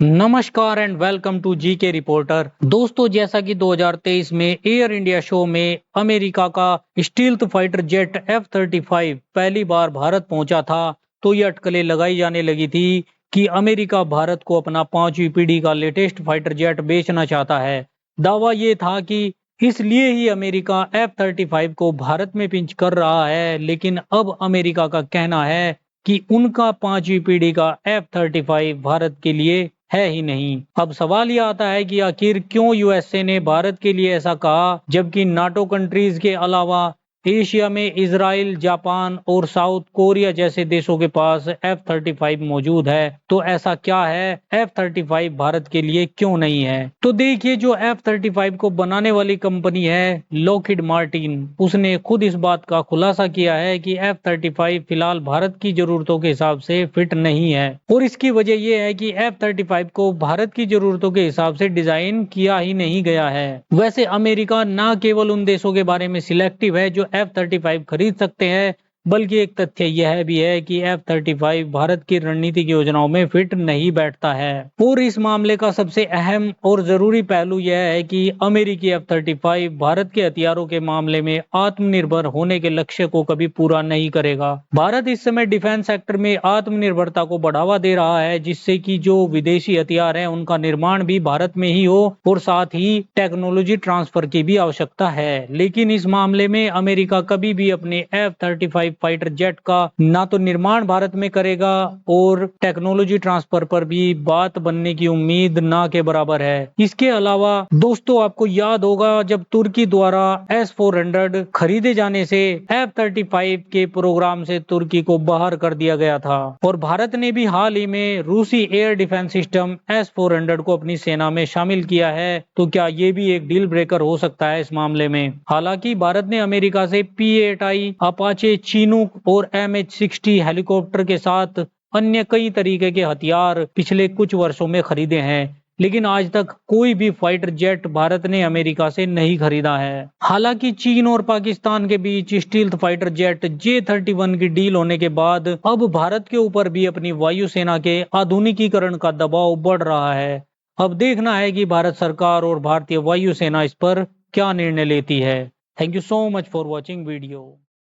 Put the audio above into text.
नमस्कार and welcome to GK reporter. दोस्तों, जैसा कि 2023 में एयर इंडिया शो में अमेरिका का स्टील्थ फाइटर जेट F-35 पहली बार भारत पहुंचा था, तो ये अटकलें लगाई जाने लगी थी कि अमेरिका भारत को अपना 5वीं पीढ़ी का लेटेस्ट फाइटर जेट बेचना चाहता है। दावा ये था कि इसलिए ही अमेरिका F-35 को भारत में पिंच कर रहा है, लेकिन अब अमेरिका का कहना है कि उनका 5वीं पीढ़ी का F-35 भारत के लिए है ही नहीं। अब सवाल ये आता है कि आखिर क्यों यूएसए ने भारत के लिए ऐसा कहा, जबकि नाटो कंट्रीज के अलावा एशिया में इजराइल, जापान और साउथ कोरिया जैसे देशों के पास F-35 मौजूद है। तो ऐसा क्या है, F-35 भारत के लिए क्यों नहीं है? तो देखिए, जो F-35 को बनाने वाली कंपनी है लॉकहीड मार्टिन, उसने खुद इस बात का खुलासा किया है कि F-35 फिलहाल भारत की जरूरतों के हिसाब से फिट नहीं है, और इसकी वजह यह है कि F-35 को भारत की जरूरतों के हिसाब से डिजाइन किया ही नहीं गया है। वैसे अमेरिका न केवल उन देशों के बारे में सिलेक्टिव है जो F-35 खरीद सकते हैं, बल्कि एक तथ्य यह भी है कि F-35 भारत की रणनीतिक योजनाओं में फिट नहीं बैठता है। और इस मामले का सबसे अहम और जरूरी पहलू यह है कि अमेरिकी F-35 भारत के हथियारों के मामले में आत्मनिर्भर होने के लक्ष्य को कभी पूरा नहीं करेगा। भारत इस समय डिफेंस सेक्टर में आत्मनिर्भरता को बढ़ावा दे रहा है, जिससे कि जो विदेशी हथियार है उनका निर्माण भी भारत में ही हो और साथ ही टेक्नोलॉजी ट्रांसफर की भी आवश्यकता है। लेकिन इस मामले में अमेरिका कभी भी अपने F-35 फाइटर जेट का ना तो निर्माण भारत में करेगा और टेक्नोलॉजी ट्रांसफर पर भी बात बनने की उम्मीद ना के बराबर है। इसके अलावा दोस्तों, आपको याद होगा जब तुर्की द्वारा S-400 खरीदे जाने से F-35 के प्रोग्राम से तुर्की को बाहर कर दिया गया था, और भारत ने भी हाल ही में रूसी एयर डिफेंस सिस्टम S-400 को अपनी सेना में शामिल किया है। तो क्या ये भी एक डील ब्रेकर हो सकता है इस मामले में? हालांकि भारत ने अमेरिका से P-8I, अपाचे, चिनूक और MH-60 हेलीकॉप्टर के साथ अन्य कई तरीके के हथियार पिछले कुछ वर्षों में खरीदे हैं, लेकिन आज तक कोई भी फाइटर जेट भारत ने अमेरिका से नहीं खरीदा है। हालांकि चीन और पाकिस्तान के बीच स्टील्थ फाइटर जेट J-31 की डील होने के बाद अब भारत के ऊपर भी अपनी वायुसेना के आधुनिकीकरण का दबाव बढ़ रहा है। अब देखना है कि भारत सरकार और भारतीय वायुसेना इस पर क्या निर्णय लेती है। Thank you so much for watching video.